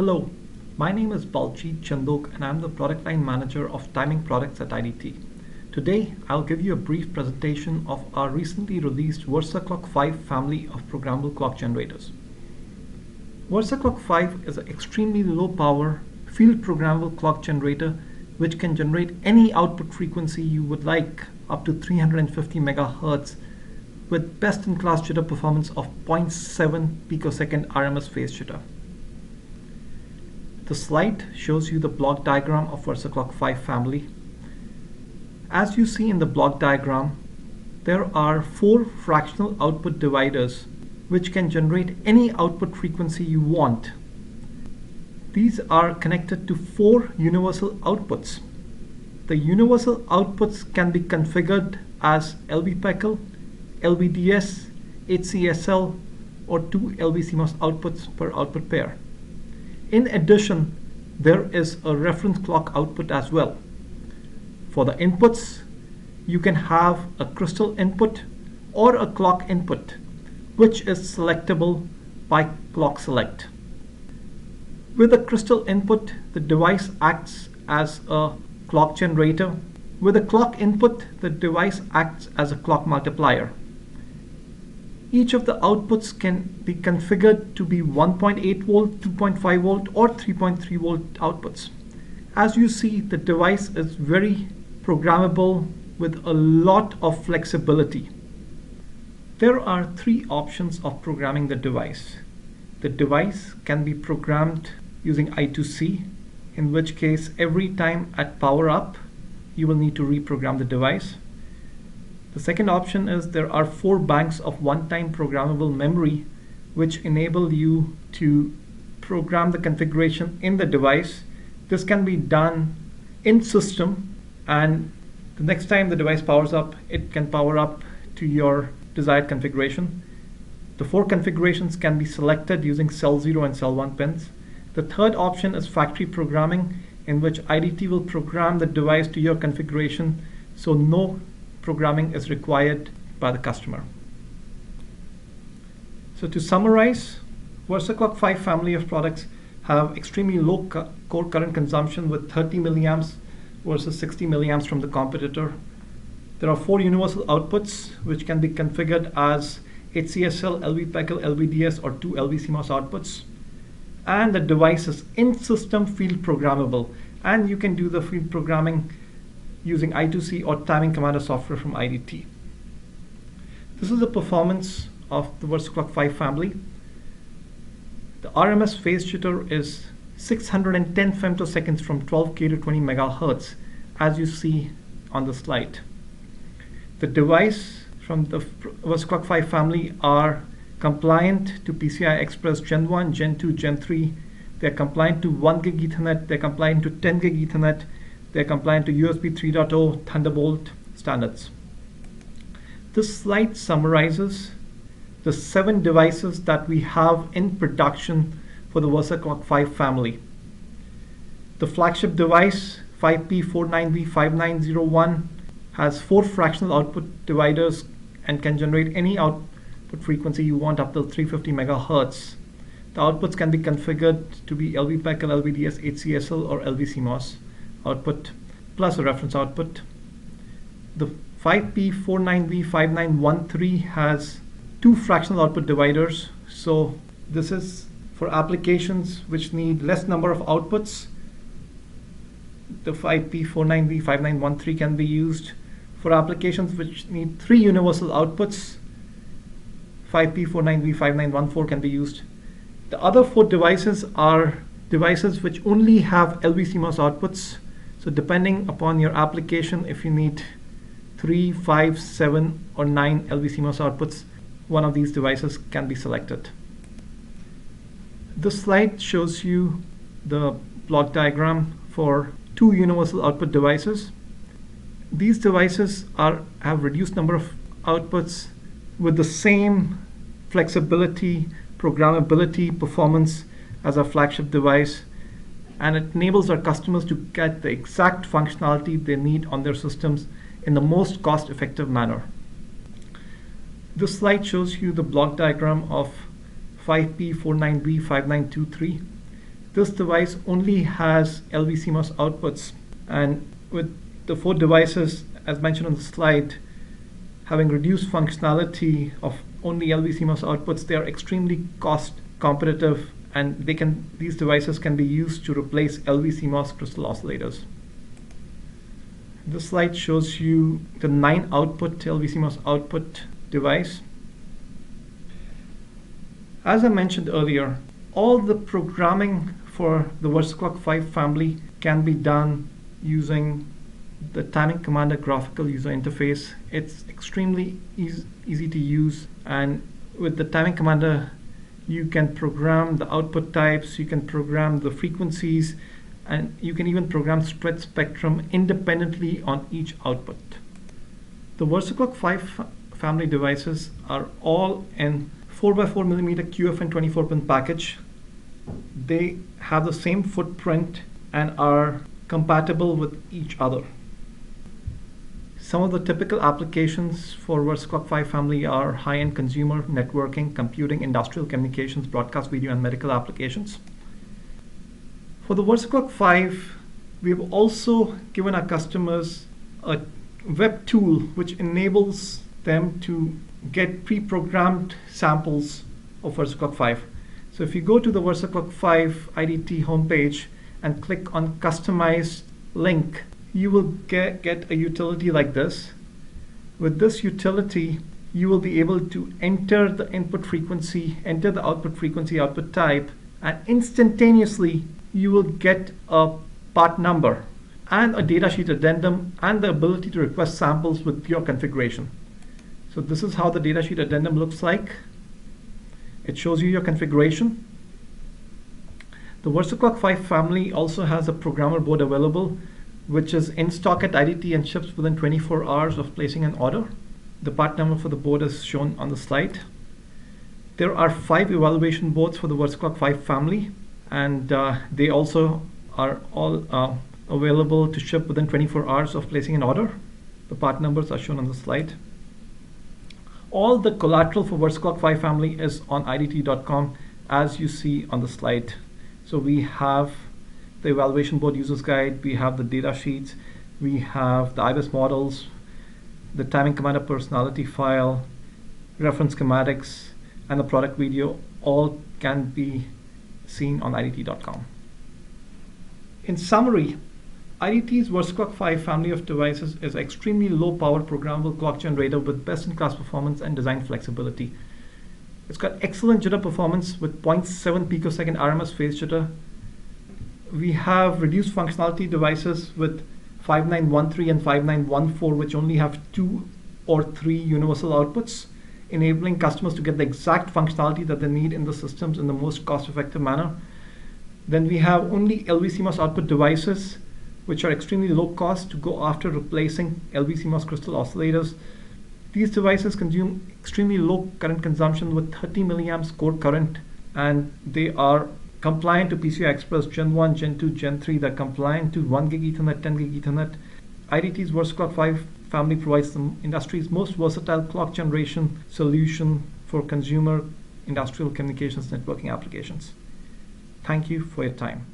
Hello, my name is Baljeet Chandok and I'm the Product Line Manager of Timing Products at IDT. Today, I'll give you a brief presentation of our recently released VersaClock 5 family of programmable clock generators. VersaClock 5 is an extremely low power, field programmable clock generator which can generate any output frequency you would like up to 350 MHz with best-in-class jitter performance of 0.7 picosecond RMS phase jitter. The slide shows you the block diagram of VersaClock 5 family. As you see in the block diagram, there are 4 fractional output dividers which can generate any output frequency you want. These are connected to 4 universal outputs. The universal outputs can be configured as LVPECL, LVDS, HCSL, or 2 LVCMOS outputs per output pair. In addition, there is a reference clock output as well. For the inputs, you can have a crystal input or a clock input, which is selectable by clock select. With a crystal input, the device acts as a clock generator. With a clock input, the device acts as a clock multiplier. Each of the outputs can be configured to be 1.8 volt, 2.5 volt, or 3.3 volt outputs. As you see, the device is very programmable with a lot of flexibility. There are 3 options of programming the device. The device can be programmed using I2C, in which case every time at power up, you will need to reprogram the device. The second option is there are 4 banks of one-time programmable memory which enable you to program the configuration in the device. This can be done in system, and the next time the device powers up, it can power up to your desired configuration. The 4 configurations can be selected using cell 0 and cell 1 pins. The third option is factory programming, in which IDT will program the device to your configuration, so no programming is required by the customer. So to summarize, VersaClock 5 family of products have extremely low core current consumption with 30 milliamps versus 60 milliamps from the competitor. There are 4 universal outputs which can be configured as HCSL, LVPECL, LVDS, or 2 LVCMOS outputs. And the device is in-system field programmable, and you can do the field programming using I2C or timing commander software from IDT. This is the performance of the VersaClock 5 family. The RMS phase jitter is 610 femtoseconds from 12K to 20 MHz, as you see on the slide. The device from the VersaClock 5 family are compliant to PCI Express Gen 1, Gen 2, Gen 3. They're compliant to 1 gig Ethernet, they're compliant to 10 gig Ethernet, they're compliant to USB 3.0 Thunderbolt standards. This slide summarizes the 7 devices that we have in production for the VersaClock 5 family. The flagship device, 5P49V5901, has 4 fractional output dividers and can generate any output frequency you want up till 350 MHz. The outputs can be configured to be LVPECL, LVDS, HCSL, or LVCMOS output plus a reference output. The 5P49V5913 has 2 fractional output dividers, so this is for applications which need less number of outputs. The 5P49V5913 can be used. For applications which need 3 universal outputs, 5P49V5914 can be used. The other 4 devices are devices which only have LVCMOS outputs. So depending upon your application, if you need 3, 5, 7, or 9 LVCMOS outputs, one of these devices can be selected. This slide shows you the block diagram for 2 universal output devices. These devices have reduced number of outputs with the same flexibility, programmability, performance as our flagship device, and it enables our customers to get the exact functionality they need on their systems in the most cost-effective manner. This slide shows you the block diagram of 5P49V5923. This device only has LVCMOS outputs, and with the 4 devices, as mentioned on the slide, having reduced functionality of only LVCMOS outputs, they are extremely cost competitive, and these devices can be used to replace LVCMOS crystal oscillators. This slide shows you the 9 output LVCMOS output device. As I mentioned earlier, all the programming for the VersaClock 5 family can be done using the Timing Commander graphical user interface. It's extremely easy to use, and with the Timing Commander you can program the output types, you can program the frequencies, and you can even program spread spectrum independently on each output. The VersaClock 5 family devices are all in 4x4mm QFN 24-pin package. They have the same footprint and are compatible with each other. Some of the typical applications for VersaClock 5 family are high-end consumer, networking, computing, industrial communications, broadcast video, and medical applications. For the VersaClock 5, we've also given our customers a web tool which enables them to get pre-programmed samples of VersaClock 5. So if you go to the VersaClock 5 IDT homepage and click on Customize link, you will get a utility like this. With this utility, you will be able to enter the input frequency, enter the output frequency, output type, and instantaneously you will get a part number and a datasheet addendum and the ability to request samples with pure configuration. So this is how the datasheet addendum looks like. It shows you your configuration. The VersaClock 5 family also has a programmer board available, which is in stock at IDT and ships within 24 hours of placing an order. The part number for the board is shown on the slide. There are 5 evaluation boards for the VersaClock 5 family, and they also are all available to ship within 24 hours of placing an order. The part numbers are shown on the slide. All the collateral for VersaClock 5 family is on IDT.com, as you see on the slide. So we have the evaluation board user's guide, we have the data sheets, we have the IBIS models, the Timing Commander personality file, reference schematics, and the product video. All can be seen on IDT.com. In summary, IDT's VersaClock 5 family of devices is extremely low power programmable clock generator with best-in-class performance and design flexibility. It's got excellent jitter performance with 0.7 picosecond RMS phase jitter. We have reduced functionality devices with 5913 and 5914, which only have 2 or 3 universal outputs, enabling customers to get the exact functionality that they need in the systems in the most cost-effective manner. Then we have only LVCMOS output devices, which are extremely low cost to go after replacing LVCMOS crystal oscillators. These devices consume extremely low current consumption with 30 milliamps core current, and they are compliant to PCI Express Gen 1, Gen 2, Gen 3. They're compliant to 1 gig Ethernet, 10 gig Ethernet. IDT's VersaClock 5 family provides the industry's most versatile clock generation solution for consumer, industrial communications, networking applications. Thank you for your time.